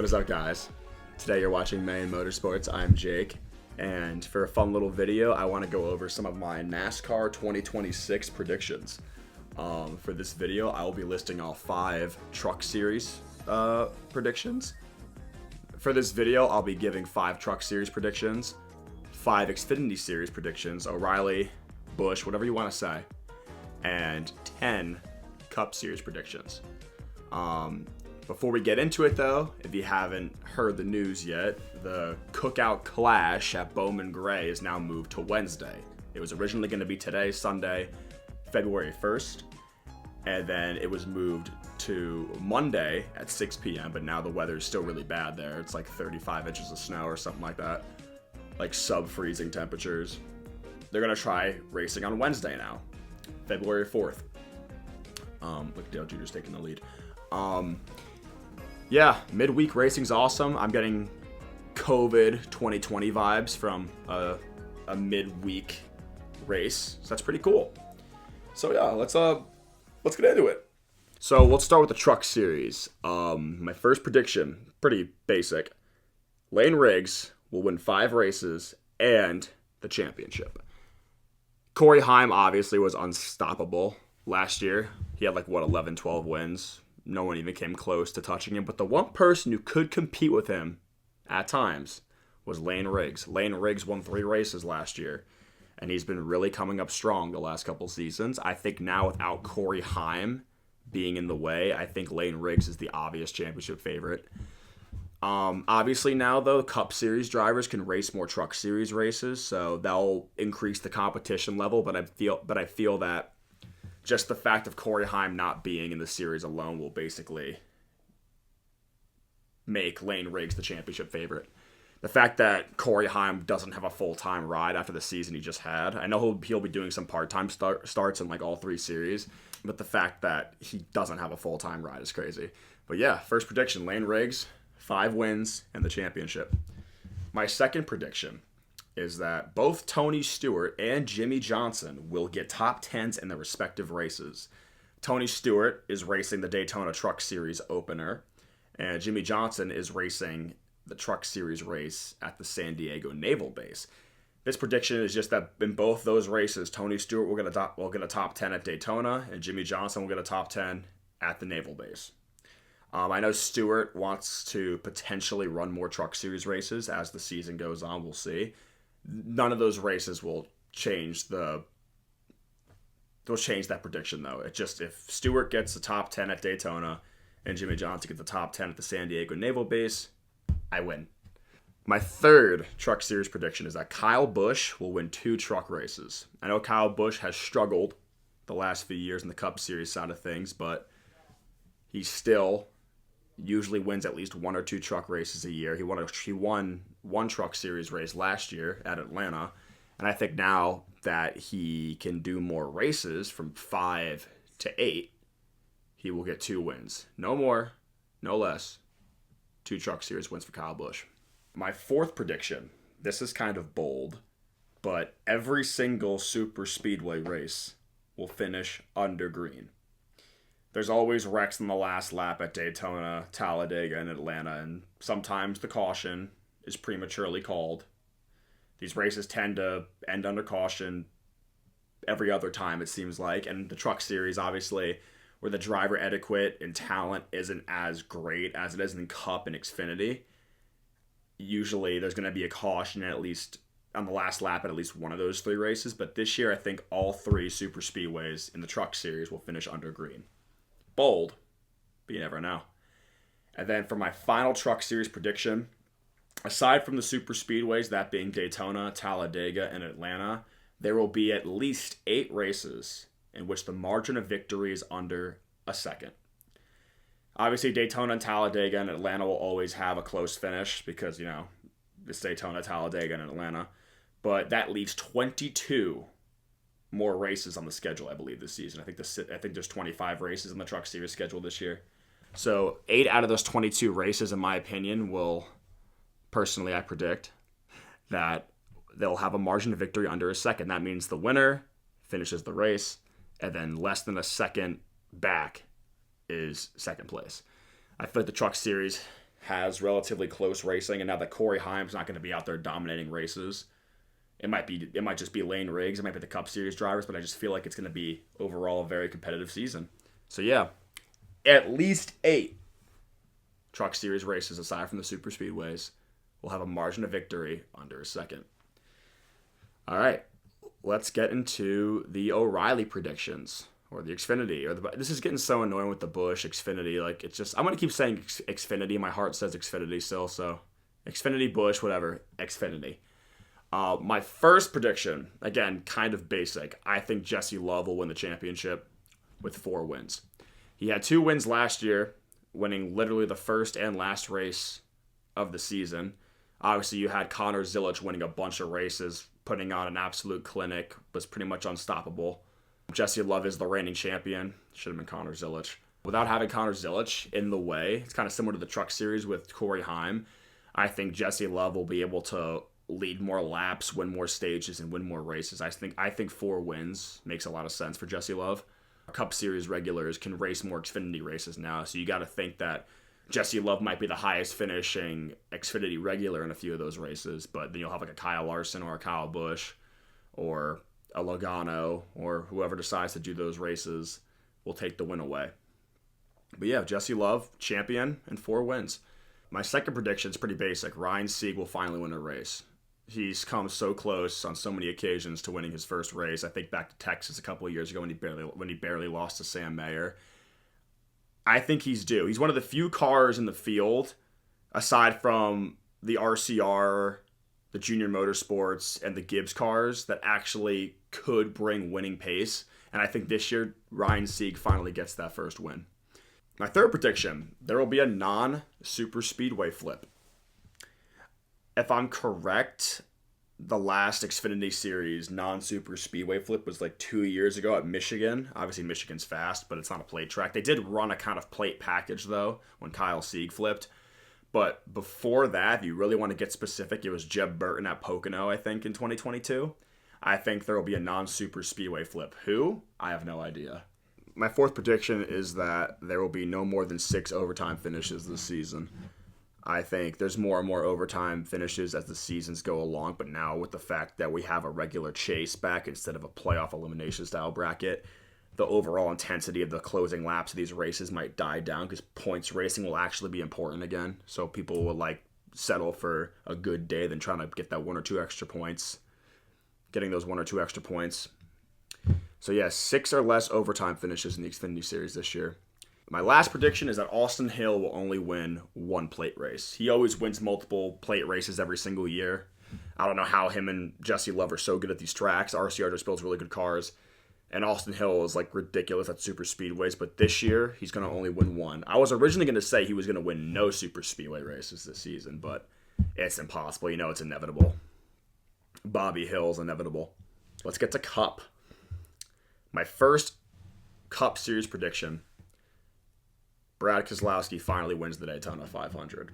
What is up, guys? Today you're watching Main Motorsports. I'm Jake, and for a fun little video, I want to go over some of my NASCAR 2026 predictions. For this video, I will be listing all 5 Truck Series predictions. For this video, I'll be giving 5 Truck Series predictions, 5 Xfinity Series predictions, O'Reilly, Busch, whatever you want to say, and 10 Cup Series predictions. Before we get into it, though, if you haven't heard the news yet, the Cookout Clash at Bowman Gray is now moved to Wednesday. It was originally going to be today, Sunday, February 1st, and then it was moved to Monday at 6 p.m., but now the weather is still really bad there. It's like 35 inches of snow or something like that, like sub-freezing temperatures. They're going to try racing on Wednesday now, February 4th. Look, Dale Jr.'s taking the lead. Yeah, midweek racing's awesome. I'm getting COVID 2020 vibes from a midweek race, so that's pretty cool. So yeah, let's get into it. So let's start with the Truck Series. My first prediction, pretty basic. Lane Riggs will win 5 races and the championship. Corey Heim obviously was unstoppable last year. He had 11, 12 wins. No one even came close to touching him. But the one person who could compete with him at times was Lane Riggs. Lane Riggs won 3 races last year, and he's been really coming up strong the last couple seasons. I think now without Corey Heim being in the way, I think Lane Riggs is the obvious championship favorite. Obviously now, though, Cup Series drivers can race more Truck Series races, so that'll increase the competition level. But I feel that just the fact of Corey Heim not being in the series alone will basically make Lane Riggs the championship favorite. The fact that Corey Heim doesn't have a full-time ride after the season he just had, I know he'll be doing some part-time starts in all 3 series, but the fact that he doesn't have a full-time ride is crazy. But yeah, first prediction, Lane Riggs, 5 wins and the championship. My second prediction is that both Tony Stewart and Jimmy Johnson will get top 10s in their respective races. Tony Stewart is racing the Daytona Truck Series opener, and Jimmy Johnson is racing the Truck Series race at the San Diego Naval Base. This prediction is just that in both those races, Tony Stewart will get a top 10 at Daytona, and Jimmy Johnson will get a top 10 at the Naval Base. I know Stewart wants to potentially run more Truck Series races as the season goes on. We'll see. None of those races will change that prediction, though. It's just if Stewart gets the top 10 at Daytona and Jimmy Johnson gets the top 10 at the San Diego Naval Base, I win. My third Truck Series prediction is that Kyle Busch will win 2 truck races. I know Kyle Busch has struggled the last few years in the Cup Series side of things, but he still usually wins at least 1 or 2 truck races a year. He won 1 Truck Series race last year at Atlanta, and I think now that he can do more races from 5 to 8, he will get 2 wins. No more, no less. 2 Truck Series wins for Kyle Busch. My fourth prediction, this is kind of bold, but every single super speedway race will finish under green. There's always wrecks in the last lap at Daytona, Talladega, and Atlanta, and sometimes the caution is prematurely called. These races tend to end under caution every other time, it seems like, and the Truck Series, obviously, where the driver etiquette and talent isn't as great as it is in Cup and Xfinity, usually there's going to be a caution at least on the last lap at least one of those 3 races, but this year I think all 3 super speedways in the Truck Series will finish under green. Bold, but you never know. And then for my final Truck Series prediction, aside from the super speedways, that being Daytona, Talladega, and Atlanta, there will be at least 8 races in which the margin of victory is under a second. Obviously, Daytona, and Talladega, and Atlanta will always have a close finish because, it's Daytona, Talladega, and Atlanta. But that leaves 22 more races on the schedule, I believe, this season. I think there's 25 races on the Truck Series schedule this year. So 8 out of those 22 races, in my opinion, I predict that they'll have a margin of victory under a second. That means the winner finishes the race, and then less than a second back is second place. I feel like the Truck Series has relatively close racing, and now that Corey Heim's not going to be out there dominating races, it might just be Lane Riggs, it might be the Cup Series drivers, but I just feel like it's going to be overall a very competitive season. So yeah, at least 8 Truck Series races aside from the super speedways will have a margin of victory under a second. All right, let's get into the O'Reilly predictions, or the Xfinity, this is getting so annoying with the Busch Xfinity. Like, it's just, I'm gonna keep saying Xfinity. My heart says Xfinity still, so Xfinity, Busch, whatever, Xfinity. My first prediction, again, kind of basic. I think Jesse Love will win the championship with 4 wins. He had 2 wins last year, winning literally the first and last race of the season. Obviously, you had Connor Zilisch winning a bunch of races, putting on an absolute clinic, was pretty much unstoppable. Jesse Love is the reigning champion. Should have been Connor Zilisch. Without having Connor Zilisch in the way, it's kind of similar to the Truck Series with Corey Heim. I think Jesse Love will be able to lead more laps, win more stages, and win more races. I think 4 wins makes a lot of sense for Jesse Love. Cup Series regulars can race more Xfinity races now, so you got to think that Jesse Love might be the highest finishing Xfinity regular in a few of those races, but then you'll have like a Kyle Larson or a Kyle Busch or a Logano, or whoever decides to do those races will take the win away. But yeah, Jesse Love, champion, and 4 wins. My second prediction is pretty basic. Ryan Sieg will finally win a race. He's come so close on so many occasions to winning his first race. I think back to Texas a couple of years ago when he barely lost to Sam Mayer. I think he's due. He's one of the few cars in the field, aside from the RCR, the Junior Motorsports, and the Gibbs cars, that actually could bring winning pace. And I think this year, Ryan Sieg finally gets that first win. My third prediction, there will be a non-super speedway flip. If I'm correct, the last Xfinity Series non-super speedway flip was like 2 years ago at Michigan. Obviously, Michigan's fast, but it's not a plate track. They did run a kind of plate package, though, when Kyle Sieg flipped. But before that, if you really want to get specific, it was Jeb Burton at Pocono, I think, in 2022. I think there will be a non-super speedway flip. Who? I have no idea. My fourth prediction is that there will be no more than 6 overtime finishes this season. I think there's more and more overtime finishes as the seasons go along, but now with the fact that we have a regular chase back instead of a playoff elimination style bracket, the overall intensity of the closing laps of these races might die down because points racing will actually be important again. So people will like settle for a good day than trying to get that 1 or 2 extra points. Getting those 1 or 2 extra points. So yeah, 6 or less overtime finishes in the Xfinity Series this year. My last prediction is that Austin Hill will only win 1 plate race. He always wins multiple plate races every single year. I don't know how him and Jesse Love are so good at these tracks. RCR just builds really good cars. And Austin Hill is like ridiculous at super speedways, but this year he's going to only win 1. I was originally going to say he was going to win no super speedway races this season, but it's impossible. You know it's inevitable. Bobby Hill's inevitable. Let's get to Cup. My first Cup Series prediction. Brad Keselowski finally wins the Daytona 500.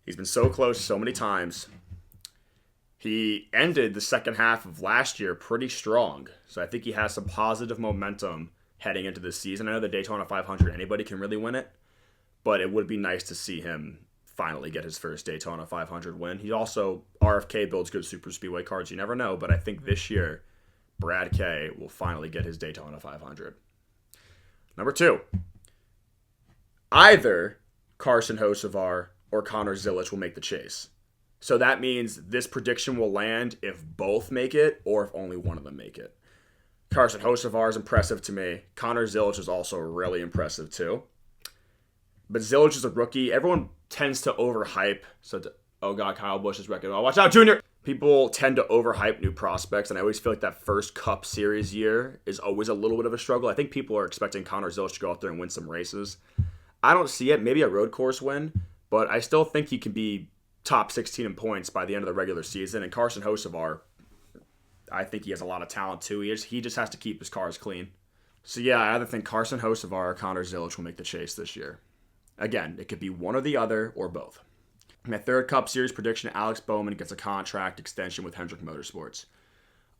He's been so close so many times. He ended the second half of last year pretty strong. So I think he has some positive momentum heading into this season. I know the Daytona 500, anybody can really win it. But it would be nice to see him finally get his first Daytona 500 win. He also, RFK builds good super speedway cars. You never know. But I think this year, Brad K will finally get his Daytona 500. Number 2. Either Carson Hocevar or Connor Zilisch will make the chase. So that means this prediction will land if both make it or if only one of them make it. Carson Hocevar is impressive to me. Connor Zilisch is also really impressive too. But Zilisch is a rookie. Everyone tends to overhype. Oh God, Kyle Busch is wrecking. Oh, watch out, Junior! People tend to overhype new prospects, and I always feel like that first Cup Series year is always a little bit of a struggle. I think people are expecting Connor Zilisch to go out there and win some races. I don't see it. Maybe a road course win, but I still think he can be top 16 in points by the end of the regular season. And Carson Hocevar, I think he has a lot of talent too. He just has to keep his cars clean. So yeah, I either think Carson Hocevar or Connor Zilisch will make the chase this year. Again, it could be one or the other or both. My third Cup Series prediction, Alex Bowman gets a contract extension with Hendrick Motorsports.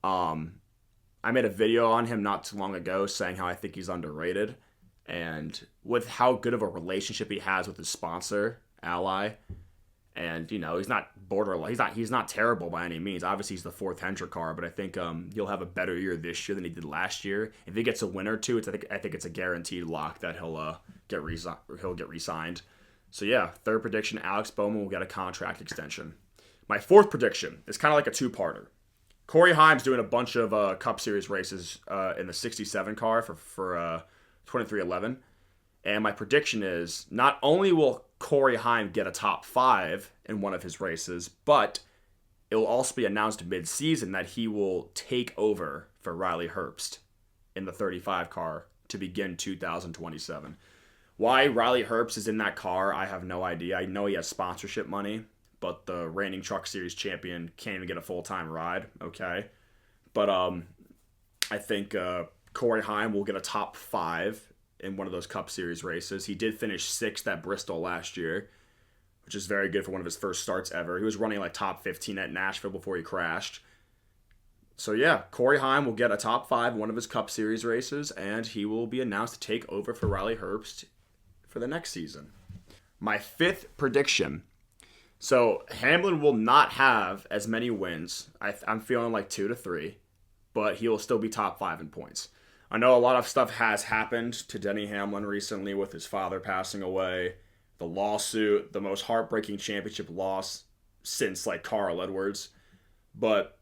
I made a video on him not too long ago saying how I think he's underrated. And with how good of a relationship he has with his sponsor ally. And, he's not borderline. He's not terrible by any means. Obviously, he's the fourth Hendrick car, but I think he'll have a better year this year than he did last year. If he gets a win or two, I think it's a guaranteed lock that he'll get re-signed. So yeah, third prediction: Alex Bowman will get a contract extension. My fourth prediction is kind of like a two-parter. Corey Heim's doing a bunch of Cup Series races in the 67 car for 2311. And my prediction is not only will Corey Heim get a top 5 in one of his races, but it will also be announced mid-season that he will take over for Riley Herbst in the 35 car to begin 2027. Why Riley Herbst is in that car, I have no idea. I know he has sponsorship money, but the reigning Truck Series champion can't even get a full-time ride. Okay. But I think Corey Heim will get a top 5 in one of those Cup Series races. He did finish 6th at Bristol last year, which is very good for one of his first starts ever. He was running like top 15 at Nashville before he crashed. So yeah, Corey Heim will get a top 5 in one of his Cup Series races, and he will be announced to take over for Riley Herbst for the next season. My fifth prediction. So Hamlin will not have as many wins. I'm feeling like 2 to 3, but he will still be top 5 in points. I know a lot of stuff has happened to Denny Hamlin recently with his father passing away, the lawsuit, the most heartbreaking championship loss since like Carl Edwards. But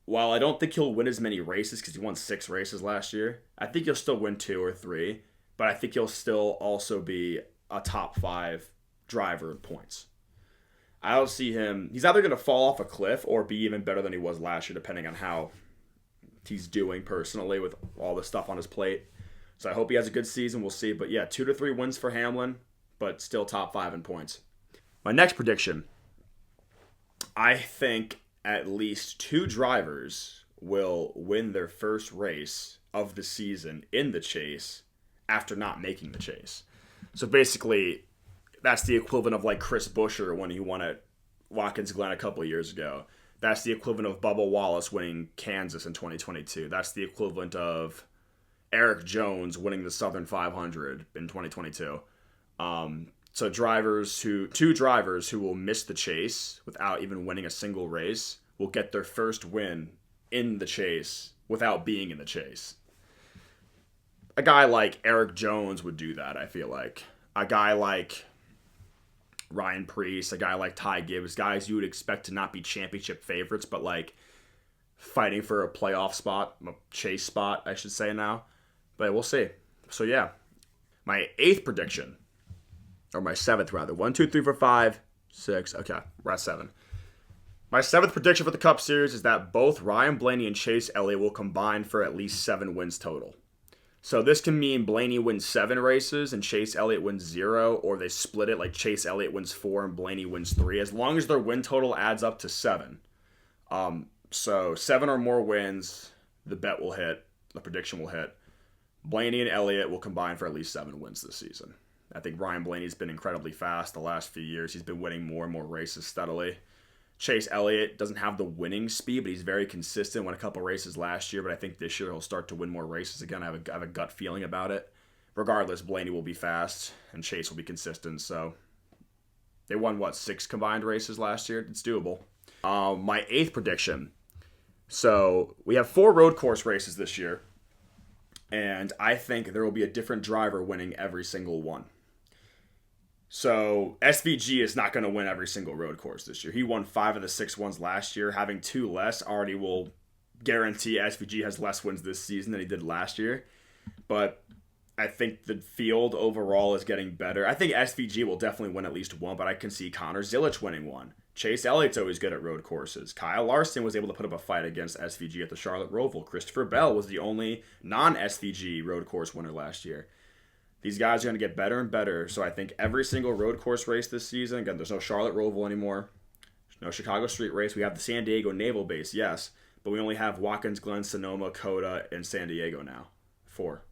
while I don't think he'll win as many races because he won 6 races last year, I think he'll still win 2 or 3. But I think he'll still also be a top 5 driver in points. I don't see him. He's either going to fall off a cliff or be even better than he was last year, depending on how he's doing personally with all the stuff on his plate. So I hope he has a good season. We'll see. But yeah, 2 to 3 wins for Hamlin, but still top 5 in points. My next prediction, I think at least 2 drivers will win their first race of the season in the chase after not making the chase. So basically, that's the equivalent of like Chris Buescher when he won at Watkins Glen a couple of years ago. That's the equivalent of Bubba Wallace winning Kansas in 2022. That's the equivalent of Eric Jones winning the Southern 500 in 2022. So two drivers who will miss the chase without even winning a single race will get their first win in the chase without being in the chase. A guy like Eric Jones would do that, I feel like. A guy like Ryan Preece, a guy like Ty Gibbs, guys you would expect to not be championship favorites, but like fighting for a playoff spot, a chase spot, I should say now. But we'll see. So yeah, my 8th prediction, or my 7th rather, 1, 2, 3, 4, 5, 6. Okay, we're at 7. My 7th prediction for the Cup Series is that both Ryan Blaney and Chase Elliott will combine for at least 7 wins total. So this can mean Blaney wins 7 races and Chase Elliott wins 0, or they split it like Chase Elliott wins 4 and Blaney wins 3, as long as their win total adds up to 7. So 7 or more wins, the bet will hit, the prediction will hit. Blaney and Elliott will combine for at least 7 wins this season. I think Ryan Blaney's been incredibly fast the last few years. He's been winning more and more races steadily. Chase Elliott doesn't have the winning speed, but he's very consistent. Won a couple races last year, but I think this year he'll start to win more races again. I have a gut feeling about it. Regardless, Blaney will be fast and Chase will be consistent. So they won, 6 combined races last year? It's doable. My 8th prediction. So we have 4 road course races this year, and I think there will be a different driver winning every single one. So SVG is not going to win every single road course this year. He won 5 of the 6 ones last year. Having 2 less already will guarantee SVG has less wins this season than he did last year. But I think the field overall is getting better. I think SVG will definitely win at least 1, but I can see Connor Zilic winning 1. Chase Elliott's always good at road courses. Kyle Larson was able to put up a fight against SVG at the Charlotte Roval. Christopher Bell was the only non-SVG road course winner last year. These guys are going to get better and better, so I think every single road course race this season, again, there's no Charlotte Roval anymore, no Chicago Street Race. We have the San Diego Naval Base, yes, but we only have Watkins Glen, Sonoma, Coda, and San Diego now. 4.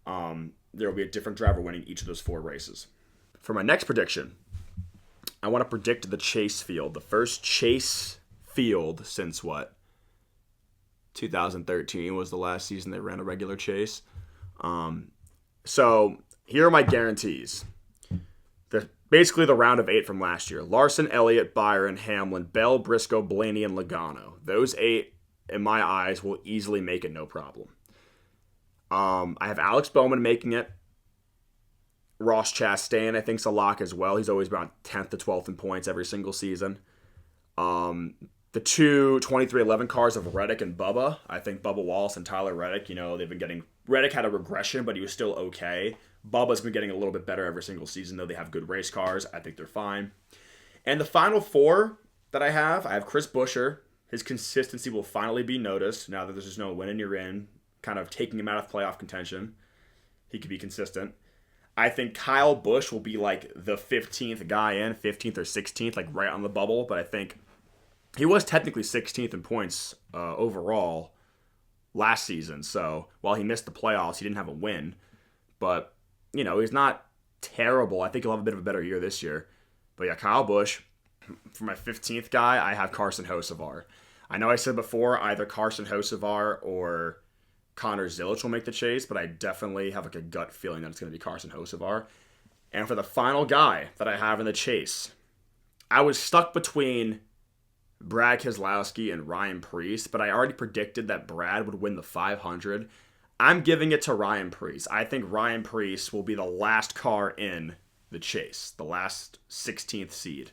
There will be a different driver winning each of those 4 races. For my next prediction, I want to predict the chase field. The first chase field since 2013 was the last season they ran a regular chase. So here are my guarantees. The basically the round of 8 from last year. Larson, Elliott, Byron, Hamlin, Bell, Briscoe, Blaney, and Logano. Those 8, in my eyes, will easily make it no problem. I have Alex Bowman making it. Ross Chastain, I think, is a lock as well. He's always around 10th to 12th in points every single season. The two 2311 cars of Reddick and Bubba, I think Bubba Wallace and Tyler Reddick, they've been getting... Reddick had a regression, but he was still okay. Bubba's been getting a little bit better every single season, though they have good race cars. I think they're fine. And the final 4 that I have Chris Buescher. His consistency will finally be noticed now that there's just no win and you're in, kind of taking him out of playoff contention. He could be consistent. I think Kyle Busch will be like the 15th guy in, 15th or 16th, like right on the bubble, but I think he was technically 16th in points overall last season. So while he missed the playoffs, he didn't have a win. But, he's not terrible. I think he'll have a bit of a better year this year. But yeah, Kyle Busch. For my 15th guy, I have Carson Hocevar. I know I said before either Carson Hocevar or Connor Zilic will make the chase, but I definitely have like a gut feeling that it's going to be Carson Hocevar. And for the final guy that I have in the chase, I was stuck between Brad Keselowski and Ryan Preece, but I already predicted that Brad would win the 500. I'm giving it to Ryan Preece. I think Ryan Preece will be the last car in the chase, the last 16th seed.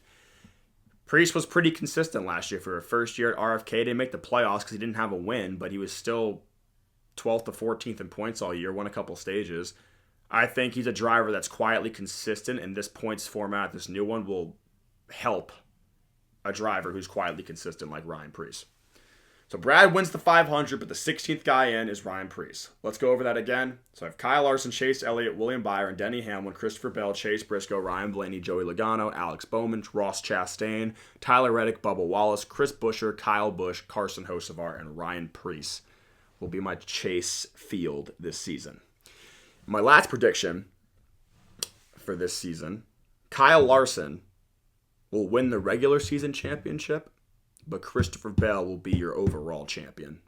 Preece was pretty consistent last year for a first year at RFK. He didn't make the playoffs because he didn't have a win, but he was still 12th to 14th in points all year, won a couple stages. I think he's a driver that's quietly consistent, and this points format, this new one, will help a driver who's quietly consistent like Ryan Preece. So Brad wins the 500, but the 16th guy in is Ryan Preece. Let's go over that again. So I have Kyle Larson, Chase Elliott, William Byron, Denny Hamlin, Christopher Bell, Chase Briscoe, Ryan Blaney, Joey Logano, Alex Bowman, Ross Chastain, Tyler Reddick, Bubba Wallace, Chris Buescher, Kyle Busch, Carson Hocevar, and Ryan Preece will be my chase field this season. My last prediction for this season, Kyle Larson will win the regular season championship, but Christopher Bell will be your overall champion.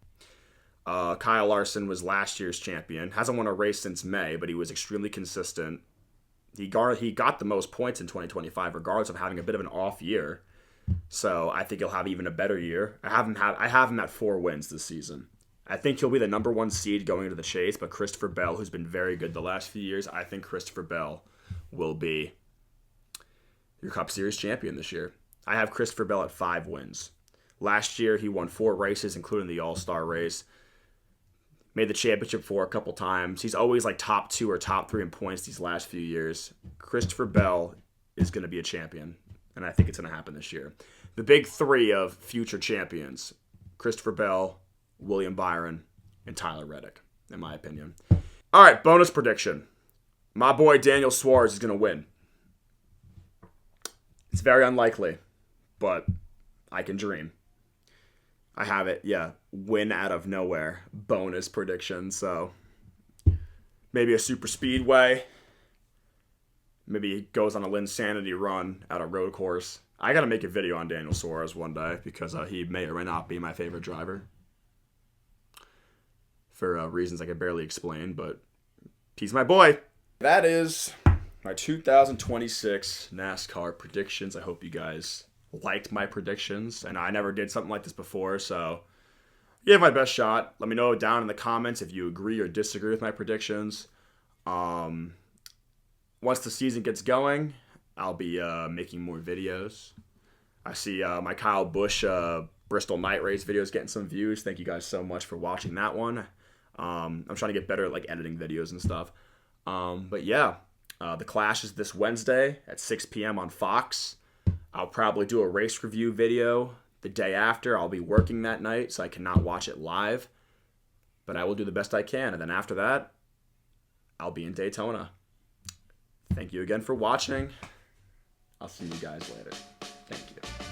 Kyle Larson was last year's champion. Hasn't won a race since May, but he was extremely consistent. He got the most points in 2025, regardless of having a bit of an off year. So I think he'll have even a better year. I have him at 4 wins this season. I think he'll be the number 1 seed going into the chase, but Christopher Bell, who's been very good the last few years, I think Christopher Bell will be your Cup Series champion this year. I have Christopher Bell at 5 wins. Last year, he won 4 races, including the All-Star race. Made the championship 4 a couple times. He's always like top 2 or top 3 in points these last few years. Christopher Bell is going to be a champion, and I think it's going to happen this year. The big 3 of future champions, Christopher Bell, William Byron, and Tyler Reddick, in my opinion. All right, bonus prediction. My boy Daniel Suarez is going to win. It's very unlikely, but I can dream. I have it, win out of nowhere. Bonus prediction, so maybe a super speedway. Maybe he goes on a Linsanity run at a road course. I got to make a video on Daniel Suarez one day because he may or may not be my favorite driver. For reasons I can barely explain, but he's my boy. That is my 2026 NASCAR predictions. I hope you guys liked my predictions, and I never did something like this before, so gave my best shot. Let me know down in the comments if you agree or disagree with my predictions. Once the season gets going, I'll be making more videos. I see my Kyle Busch Bristol Night Race video is getting some views. Thank you guys so much for watching that one. I'm trying to get better at like editing videos and stuff. But yeah, the Clash is this Wednesday at 6 p.m. on Fox. I'll probably do a race review video the day after. I'll be working that night, so I cannot watch it live. But I will do the best I can. And then after that, I'll be in Daytona. Thank you again for watching. I'll see you guys later. Thank you.